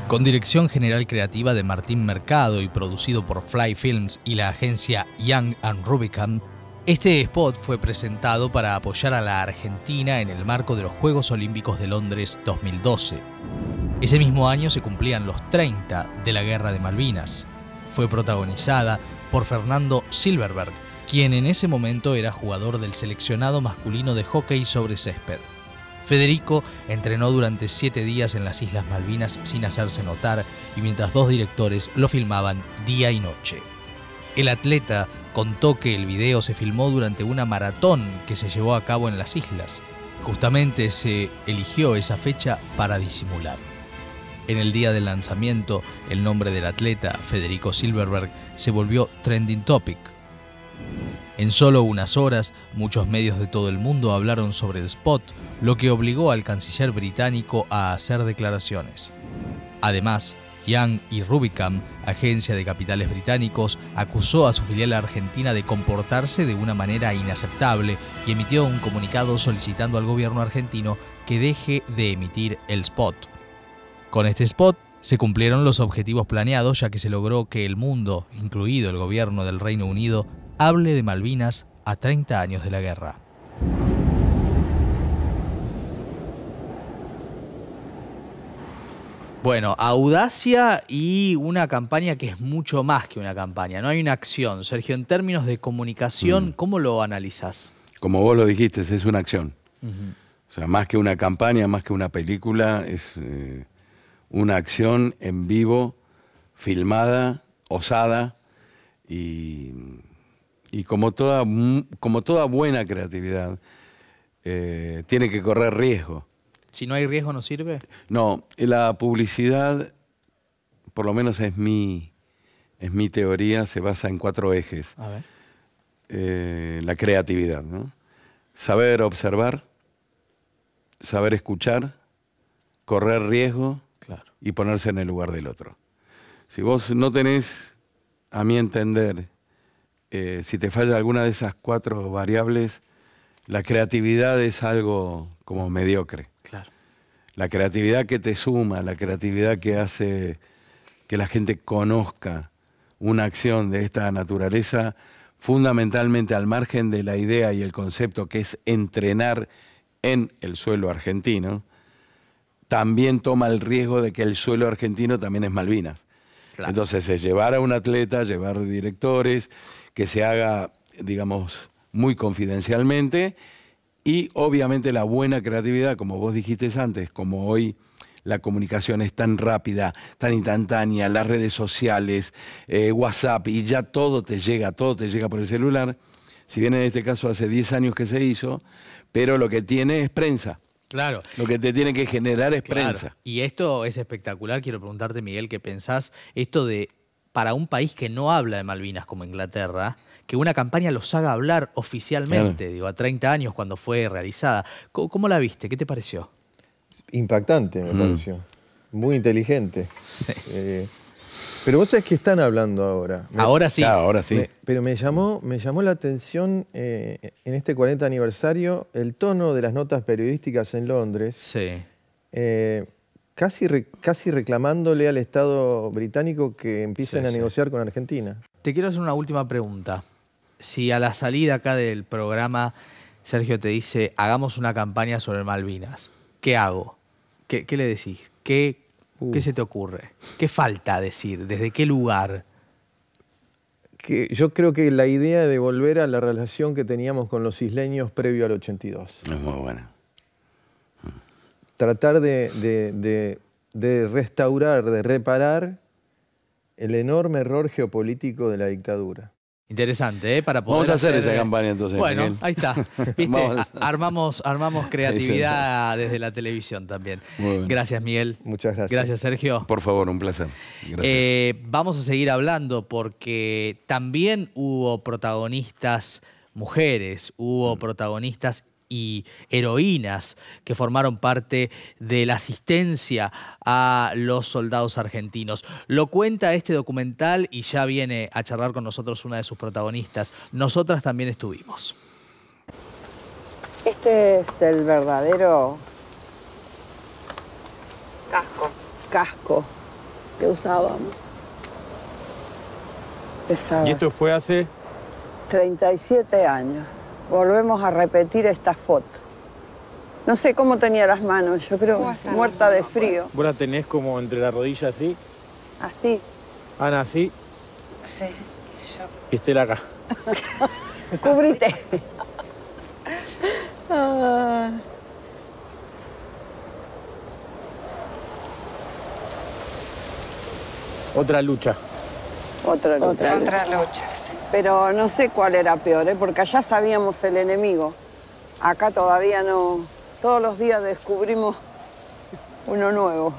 Con dirección general creativa de Martín Mercado y producido por Fly Films y la agencia Young and Rubicam, este spot fue presentado para apoyar a la Argentina en el marco de los Juegos Olímpicos de Londres 2012. Ese mismo año se cumplían los 30 de la Guerra de Malvinas. Fue protagonizada por Fernando Silverberg, quien en ese momento era jugador del seleccionado masculino de hockey sobre césped. Federico entrenó durante 7 días en las Islas Malvinas sin hacerse notar y mientras 2 directores lo filmaban día y noche. El atleta contó que el video se filmó durante una maratón que se llevó a cabo en las islas. Justamente se eligió esa fecha para disimular. En el día del lanzamiento, el nombre del atleta, Federico Silverberg, se volvió trending topic. En solo unas horas, muchos medios de todo el mundo hablaron sobre el spot, lo que obligó al canciller británico a hacer declaraciones. Además, Young y Rubicam, agencia de capitales británicos, acusó a su filial argentina de comportarse de una manera inaceptable y emitió un comunicado solicitando al gobierno argentino que deje de emitir el spot. Con este spot se cumplieron los objetivos planeados, ya que se logró que el mundo, incluido el gobierno del Reino Unido, hable de Malvinas a 30 años de la guerra. Bueno, audacia y una campaña que es mucho más que una campaña, no hay una acción. Sergio, en términos de comunicación, ¿cómo lo analizás? Como vos lo dijiste, es una acción. O sea, más que una campaña, más que una película, es una acción en vivo, filmada, osada y como toda buena creatividad, tiene que correr riesgo. Si no hay riesgo, ¿no sirve? No, la publicidad, por lo menos es mi teoría, se basa en 4 ejes. A ver. La creatividad, ¿no? Saber observar, saber escuchar, correr riesgo, claro, y ponerse en el lugar del otro. Si vos no tenés, a mi entender, si te falla alguna de esas 4 variables, la creatividad es algo como mediocre. Claro. La creatividad que te suma, la creatividad que hace que la gente conozca una acción de esta naturaleza, fundamentalmente al margen de la idea y el concepto que es entrenar en el suelo argentino, también toma el riesgo de que el suelo argentino también es Malvinas. Claro. Entonces es llevar a un atleta, llevar directores, que se haga, digamos, muy confidencialmente y obviamente la buena creatividad, como vos dijiste antes, como hoy la comunicación es tan rápida, tan instantánea, las redes sociales, WhatsApp, y ya todo te llega por el celular, si bien en este caso hace 10 años que se hizo, pero lo que tiene es prensa. Claro. Lo que te tiene que generar es prensa. Y esto es espectacular. Quiero preguntarte, Miguel, ¿qué pensás? Esto de, para un país que no habla de Malvinas como Inglaterra, que una campaña los haga hablar oficialmente, digo, a 30 años cuando fue realizada. ¿Cómo la viste? ¿Qué te pareció? Impactante, me pareció. Muy inteligente. Pero vos sabés que están hablando ahora. Ahora sí. Claro, ahora sí. Pero me llamó la atención en este 40 aniversario el tono de las notas periodísticas en Londres. Sí. Casi reclamándole al Estado británico que empiecen a negociar con Argentina. Te quiero hacer una última pregunta. Si a la salida acá del programa Sergio te dice, hagamos una campaña sobre Malvinas. ¿Qué hago? ¿Qué le decís? ¿Qué se te ocurre? ¿Qué falta decir? ¿Desde qué lugar? Yo creo que la idea de volver a la relación que teníamos con los isleños previo al 82. Es muy buena. Tratar de restaurar, de reparar el enorme error geopolítico de la dictadura. Interesante, ¿eh? Para poder Vamos a hacer esa campaña entonces. Bueno, Miguel. ahí está. ¿Viste? Armamos creatividad desde la televisión también. Gracias, Miguel. Muchas gracias. Gracias, Sergio. Por favor, un placer. Gracias. Vamos a seguir hablando porque también hubo protagonistas mujeres, hubo protagonistas y heroínas que formaron parte de la asistencia a los soldados argentinos. Lo cuenta este documental y ya viene a charlar con nosotros una de sus protagonistas. Nosotras también estuvimos. Este es el verdadero casco que usábamos. ¿Y esto fue hace? 37 años. Volvemos a repetir esta foto. No sé cómo tenía las manos, yo creo muerta de frío. ¿Vos la tenés como entre la rodilla así? Así. Ana, así. Sí, yo. Y Estela acá. Cúbrite. Otra lucha. Otra lucha. Sí. Pero no sé cuál era peor, porque allá sabíamos el enemigo. Acá todavía no. Todos los días descubrimos uno nuevo.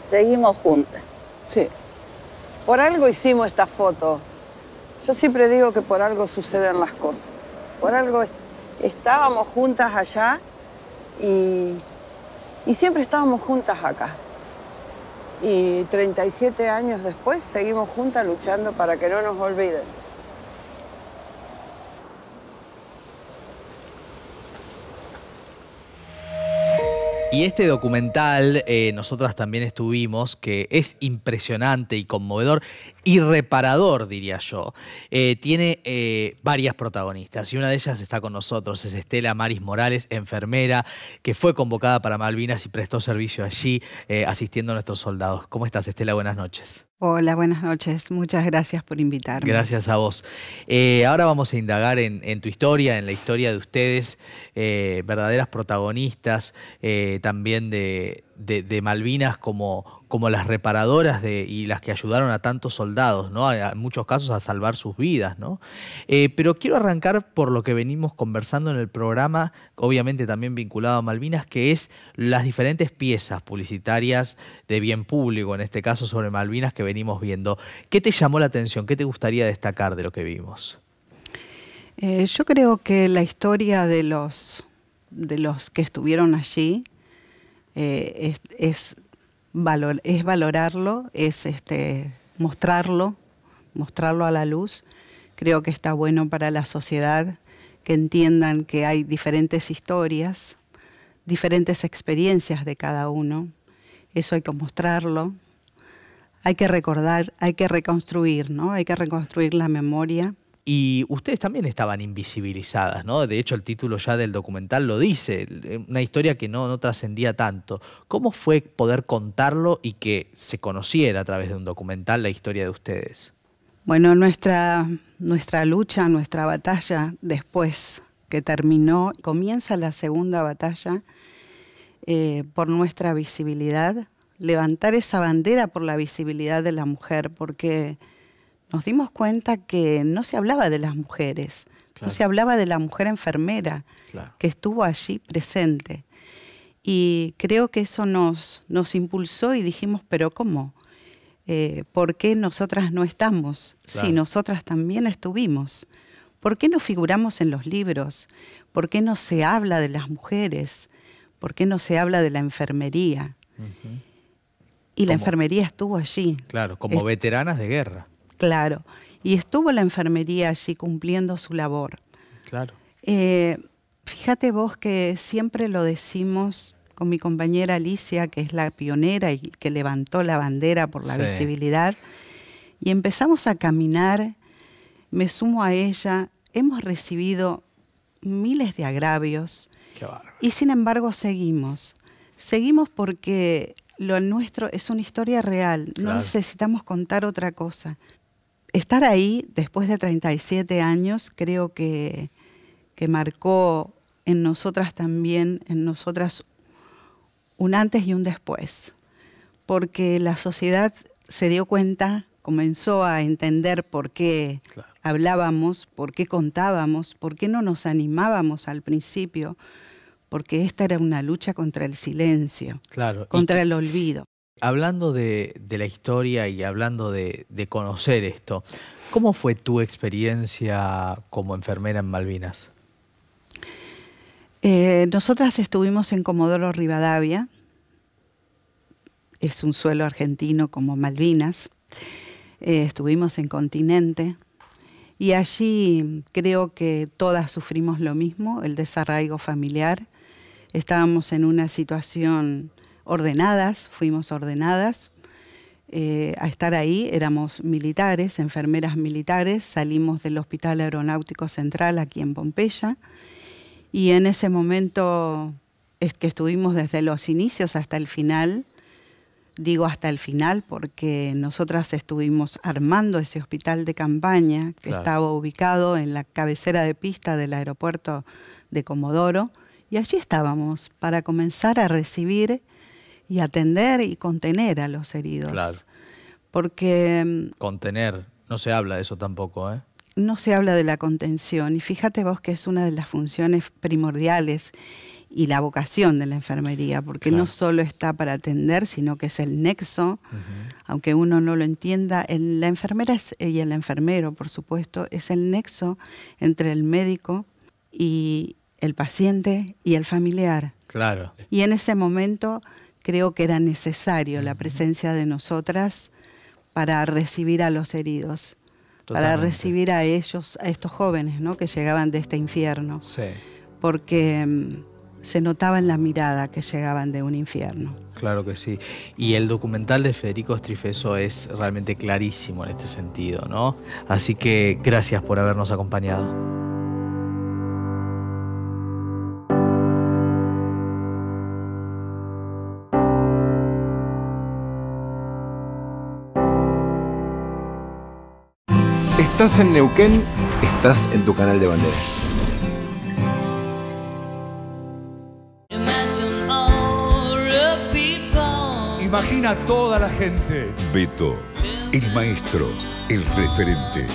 Seguimos juntas. Sí. Por algo hicimos esta foto. Yo siempre digo que por algo suceden las cosas. Por algo estábamos juntas allá y siempre estábamos juntas acá. Y 37 años después seguimos juntas luchando para que no nos olviden. Y este documental, nosotras también estuvimos, que es impresionante y conmovedor y reparador, diría yo. Tiene varias protagonistas y una de ellas está con nosotros, es Estela Maris Morales, enfermera, que fue convocada para Malvinas y prestó servicio allí asistiendo a nuestros soldados. ¿Cómo estás, Estela? Buenas noches. Hola, buenas noches. Muchas gracias por invitarme. Gracias a vos. Ahora vamos a indagar en tu historia, en la historia de ustedes, verdaderas protagonistas también de Malvinas como las reparadoras y las que ayudaron a tantos soldados, ¿no? En muchos casos a salvar sus vidas, ¿no? Pero quiero arrancar por lo que venimos conversando en el programa, obviamente también vinculado a Malvinas, que es las diferentes piezas publicitarias de bien público, en este caso sobre Malvinas, que venimos viendo. ¿Qué te llamó la atención? ¿Qué te gustaría destacar de lo que vimos? Yo creo que la historia de los que estuvieron allí es valorarlo, es mostrarlo a la luz. Creo que está bueno para la sociedad que entiendan que hay diferentes historias, diferentes experiencias de cada uno. Eso hay que mostrarlo. Hay que recordar, hay que reconstruir, ¿no? Hay que reconstruir la memoria. Y ustedes también estaban invisibilizadas, ¿no? De hecho, el título ya del documental lo dice, una historia que no trascendía tanto. ¿Cómo fue poder contarlo y que se conociera a través de un documental la historia de ustedes? Bueno, nuestra lucha, nuestra batalla, después que terminó, comienza la segunda batalla por nuestra visibilidad, levantar esa bandera por la visibilidad de la mujer, porque nos dimos cuenta que no se hablaba de las mujeres, claro. No se hablaba de la mujer enfermera, claro, que estuvo allí presente. Y creo que eso nos impulsó y dijimos, pero ¿cómo? ¿Por qué nosotras no estamos? Claro. Si nosotras también estuvimos. ¿Por qué no figuramos en los libros? ¿Por qué no se habla de las mujeres? ¿Por qué no se habla de la enfermería? Y la enfermería estuvo allí. Claro, como veteranas de guerra. Claro, y estuvo la enfermería allí cumpliendo su labor. Claro. Fíjate vos que siempre lo decimos con mi compañera Alicia, que es la pionera y que levantó la bandera por la visibilidad, y empezamos a caminar, me sumo a ella, hemos recibido miles de agravios y sin embargo seguimos. Seguimos porque lo nuestro es una historia real, no necesitamos contar otra cosa. Estar ahí después de 37 años creo que marcó en nosotras también, en nosotras un antes y un después, porque la sociedad se dio cuenta, comenzó a entender por qué hablábamos, por qué contábamos, por qué no nos animábamos al principio, porque esta era una lucha contra el silencio, contra el olvido. Hablando de la historia y hablando de conocer esto, ¿cómo fue tu experiencia como enfermera en Malvinas? Nosotras estuvimos en Comodoro Rivadavia, es un suelo argentino como Malvinas, estuvimos en Continente y allí creo que todas sufrimos lo mismo, el desarraigo familiar. Estábamos en una situación ordenadas, fuimos ordenadas a estar ahí, éramos militares, enfermeras militares, salimos del Hospital Aeronáutico Central aquí en Pompeya y en ese momento es que estuvimos desde los inicios hasta el final. Digo hasta el final porque nosotras estuvimos armando ese hospital de campaña que estaba ubicado en la cabecera de pista del aeropuerto de Comodoro y allí estábamos para comenzar a recibir y atender y contener a los heridos. Porque... Contener, no se habla de eso tampoco, ¿eh? No se habla de la contención y fíjate vos que es una de las funciones primordiales y la vocación de la enfermería, porque no solo está para atender, sino que es el nexo, aunque uno no lo entienda, la enfermera y el enfermero, por supuesto, es el nexo entre el médico y el paciente y el familiar. Y en ese momento creo que era necesario la presencia de nosotras para recibir a los heridos, para recibir a ellos, a estos jóvenes, ¿no?, que llegaban de este infierno. Porque se notaba en la mirada que llegaban de un infierno. Claro que sí. Y el documental de Federico Strifeso es realmente clarísimo en este sentido, ¿no? Así que gracias por habernos acompañado. Estás en Neuquén, estás en tu canal de bandera. Imagina a toda la gente. Beto, el maestro, el referente,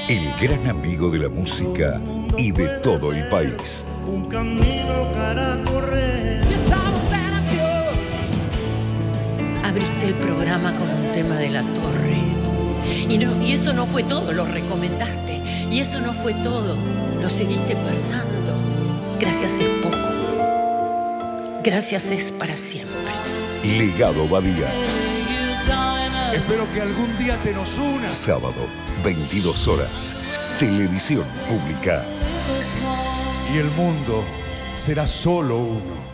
el gran amigo de la música y de todo el país. Un camino para correr. Abriste el programa con un tema de La Torre. Y eso no fue todo, lo recomendaste. Y eso no fue todo, lo seguiste pasando. Gracias es poco. Gracias es para siempre. Legado Badía. Espero que algún día te nos unas. Sábado, 22 horas. Televisión Pública. Y el mundo será solo uno.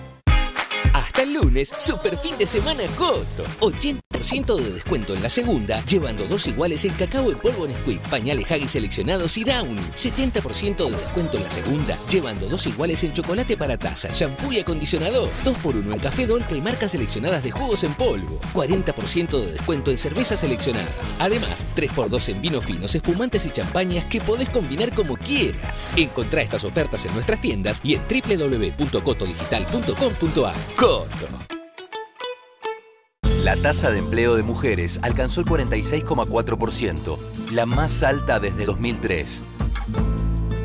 Hasta el lunes, super fin de semana Coto. 80% de descuento en la segunda, llevando 2 iguales en cacao en polvo Nesquik, pañales Huggies seleccionados y Downy. 70% de descuento en la segunda, llevando 2 iguales en chocolate para taza, shampoo y acondicionador. 2x1 en café Dolca y marcas seleccionadas de jugos en polvo. 40% de descuento en cervezas seleccionadas. Además, 3x2 en vinos finos, espumantes y champañas que podés combinar como quieras. Encontrá estas ofertas en nuestras tiendas y en www.cotodigital.com.ar. Coto. La tasa de empleo de mujeres alcanzó el 46,4%, la más alta desde 2003.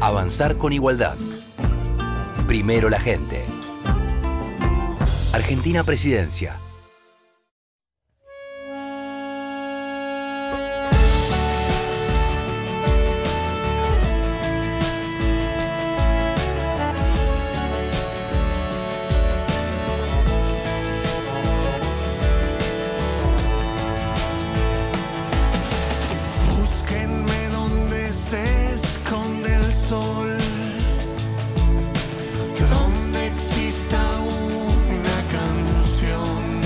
Avanzar con igualdad. Primero la gente. Argentina Presidencia. Donde exista una canción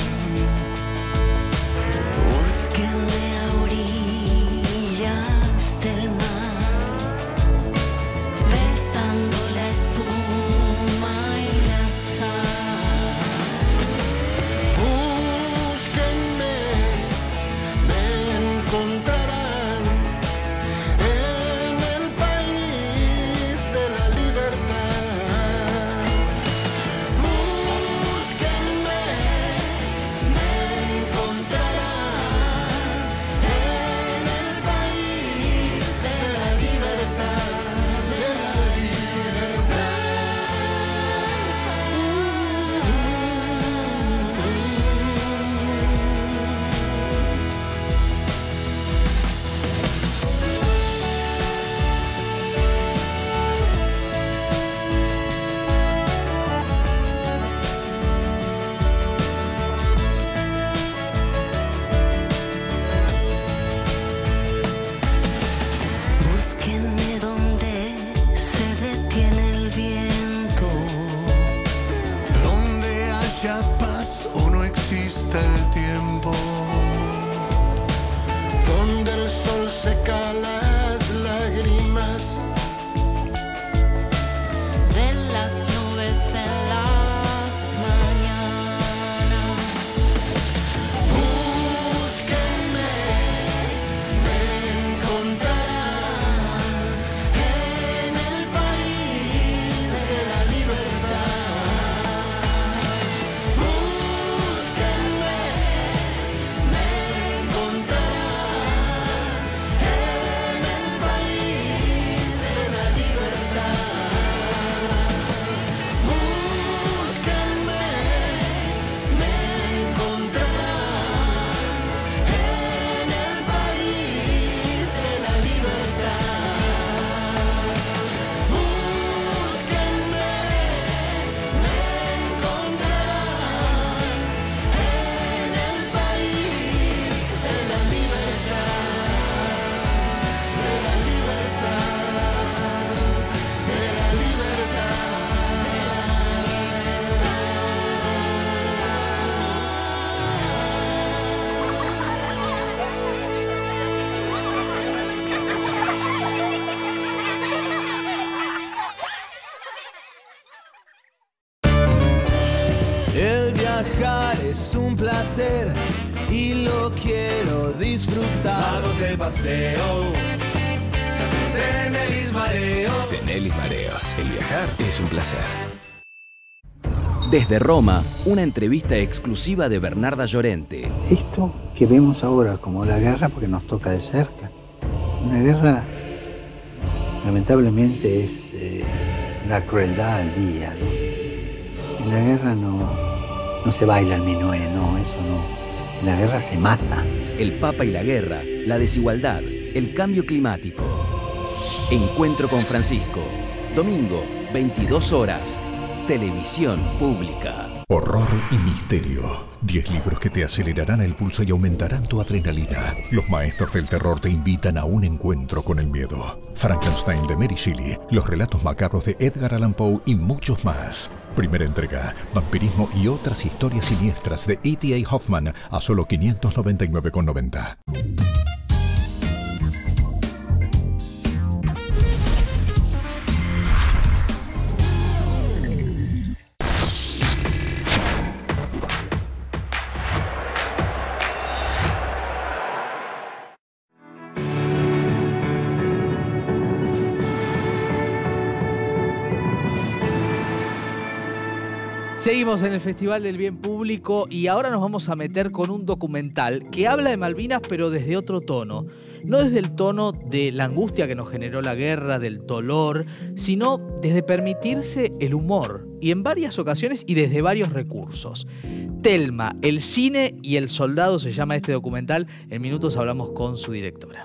Viajar es un placer y lo quiero disfrutar. Vamos de paseo. Cenelis Mareos. Cenelis Mareos. El viajar es un placer. Desde Roma, una entrevista exclusiva de Bernarda Llorente. Esto que vemos ahora como la guerra, porque nos toca de cerca, una guerra lamentablemente es la crueldad al día, ¿no? En la guerra no se baila el minué, no, eso no. En la guerra se mata. El Papa y la guerra, la desigualdad, el cambio climático. Encuentro con Francisco. Domingo, 22 horas. Televisión Pública. Horror y misterio. 10 libros que te acelerarán el pulso y aumentarán tu adrenalina. Los maestros del terror te invitan a un encuentro con el miedo. Frankenstein de Mary Shelley, los relatos macabros de Edgar Allan Poe y muchos más. Primera entrega, vampirismo y otras historias siniestras de E.T.A. Hoffman a solo 599,90. Seguimos en el Festival del Bien Público y ahora nos vamos a meter con un documental que habla de Malvinas pero desde otro tono. No desde el tono de la angustia que nos generó la guerra, del dolor, sino desde permitirse el humor y en varias ocasiones y desde varios recursos. Telma, el cine y el soldado se llama este documental. En minutos hablamos con su directora.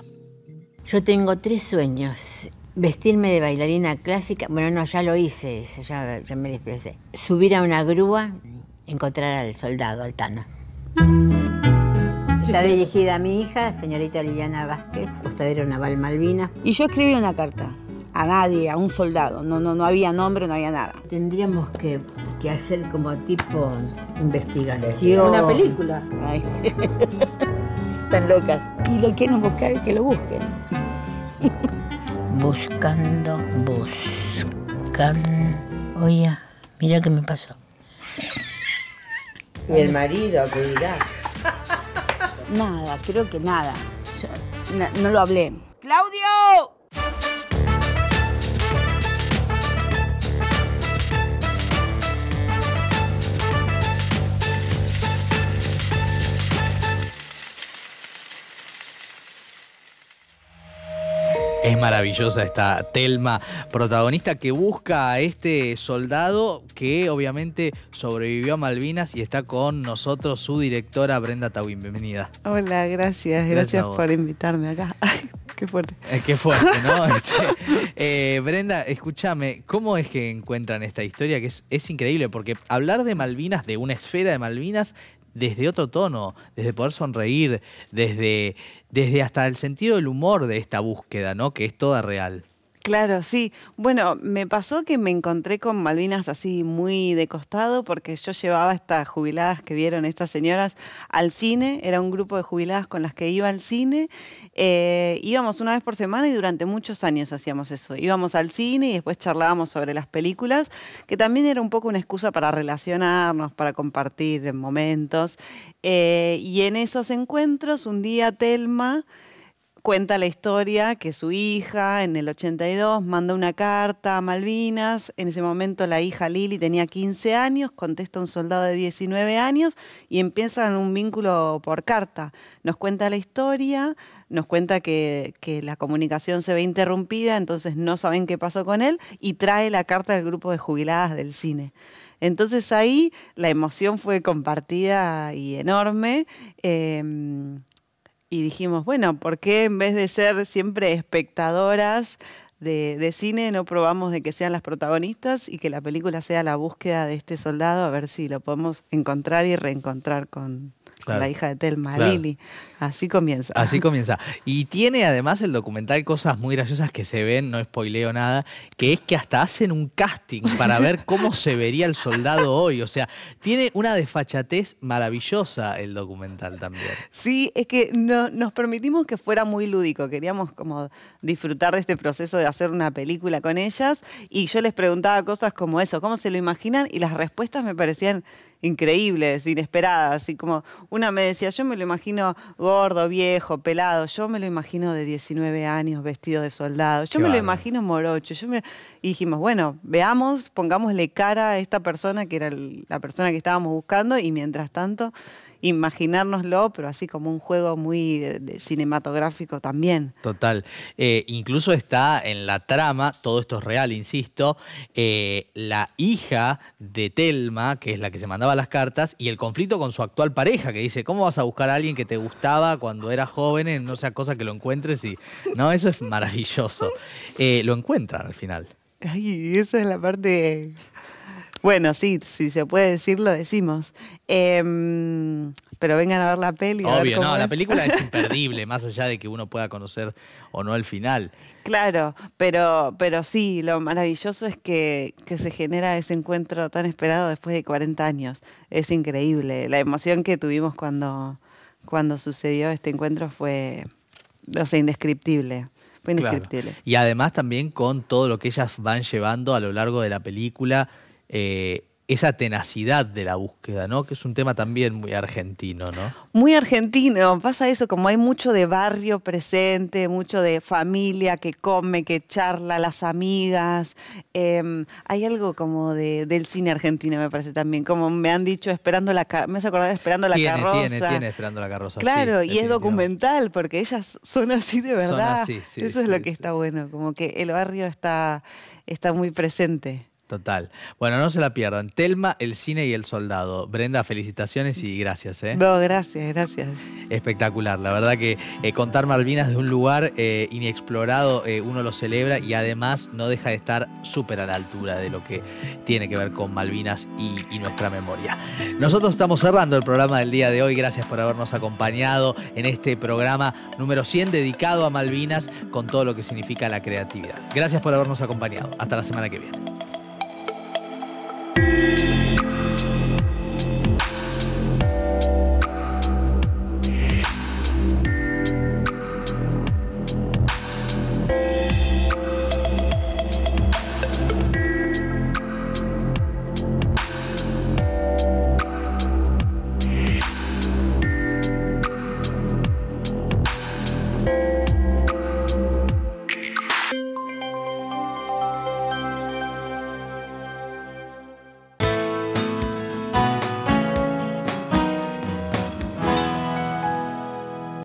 Yo tengo 3 sueños. Vestirme de bailarina clásica, bueno, no, ya lo hice, eso, ya me desplacé. Subir a una grúa, encontrar al soldado, al Tano. Está dirigida a mi hija, señorita Liliana Vázquez, Apostadero Naval Malvinas. Y yo escribí una carta a nadie, a un soldado, no había nombre, no había nada. Tendríamos que hacer como tipo investigación. Una película. Ay. Están locas. Y lo quieren buscar, que lo busquen. Buscando. Oye, mira qué me pasó. ¿Y el marido qué dirá? Nada, creo que nada. No lo hablé. ¡Claudio! Es maravillosa esta Telma, protagonista que busca a este soldado que obviamente sobrevivió a Malvinas y está con nosotros su directora Brenda Tawin. Bienvenida. Hola, gracias por invitarme acá. Ay, qué fuerte. Qué fuerte, ¿no? Brenda, escúchame, ¿cómo es que encuentran esta historia? Que es increíble, porque hablar de Malvinas, de una esfera de Malvinas, desde otro tono, desde poder sonreír, desde hasta el sentido del humor de esta búsqueda, ¿no? Que es toda real. Claro, sí. Bueno, me pasó que me encontré con Malvinas así muy de costado porque yo llevaba a estas jubiladas que vieron estas señoras al cine. Era un grupo de jubiladas con las que iba al cine. Íbamos una vez por semana y durante muchos años hacíamos eso. Íbamos al cine y después charlábamos sobre las películas, que también era un poco una excusa para relacionarnos, para compartir momentos. Y en esos encuentros, un día Telma cuenta la historia que su hija en el 82 manda una carta a Malvinas. En ese momento la hija Lili tenía 15 años, contesta un soldado de 19 años y empiezan un vínculo por carta. Nos cuenta la historia, nos cuenta que la comunicación se ve interrumpida, entonces no saben qué pasó con él y trae la carta del grupo de jubiladas del cine. Entonces ahí la emoción fue compartida y enorme. Y dijimos, bueno, ¿por qué en vez de ser siempre espectadoras de cine no probamos de que sean las protagonistas y que la película sea la búsqueda de este soldado, a ver si lo podemos encontrar y reencontrar con la hija de Telma, claro. Lili. Así comienza. Así comienza. Y tiene además el documental cosas muy graciosas que se ven, no spoileo nada, que es que hasta hacen un casting para ver cómo se vería el soldado hoy. O sea, tiene una desfachatez maravillosa el documental también. Sí, es que nos permitimos que fuera muy lúdico. Queríamos como disfrutar de este proceso de hacer una película con ellas y yo les preguntaba cosas como eso, ¿cómo se lo imaginan? Y las respuestas me parecían increíbles, inesperadas. Y como una me decía, yo me lo imagino gordo, viejo, pelado. Yo me lo imagino de 19 años, vestido de soldado. Yo me lo imagino morocho. Y dijimos, bueno, veamos, pongámosle cara a esta persona que era la persona que estábamos buscando y mientras tanto imaginárnoslo, pero así como un juego muy de cinematográfico también. Total. Incluso está en la trama, todo esto es real, insisto, la hija de Thelma, que es la que se mandaba las cartas, y el conflicto con su actual pareja, que dice, ¿cómo vas a buscar a alguien que te gustaba cuando eras joven? No sea cosa que lo encuentres y... No, eso es maravilloso. Lo encuentran al final. Ay, esa es la parte... Bueno, sí, si se puede decir, lo decimos. Pero vengan a ver la peli. Obvio, no, la película es imperdible, más allá de que uno pueda conocer o no el final. Claro, pero sí, lo maravilloso es que se genera ese encuentro tan esperado después de 40 años. Es increíble. La emoción que tuvimos cuando sucedió este encuentro fue, o sea, indescriptible. Fue indescriptible. Claro. Y además también con todo lo que ellas van llevando a lo largo de la película, esa tenacidad de la búsqueda, ¿no? Que es un tema también muy argentino, ¿no? Muy argentino. Pasa eso, como hay mucho de barrio presente, mucho de familia que come, que charla, las amigas. Hay algo como del cine argentino, me parece también. Como me han dicho, me has acordado de Esperando la Carroza. Tiene Esperando la Carroza. Claro, sí, y es documental, porque ellas son así de verdad. Son así, sí. Eso es lo que está bueno, como que el barrio está muy presente. Total. Bueno, no se la pierdan. Thelma, el cine y el soldado. Brenda, felicitaciones y gracias. No, gracias. Espectacular. La verdad que contar Malvinas de un lugar inexplorado, uno lo celebra y además no deja de estar súper a la altura de lo que tiene que ver con Malvinas y nuestra memoria. Nosotros estamos cerrando el programa del día de hoy. Gracias por habernos acompañado en este programa número 100 dedicado a Malvinas con todo lo que significa la creatividad. Gracias por habernos acompañado. Hasta la semana que viene.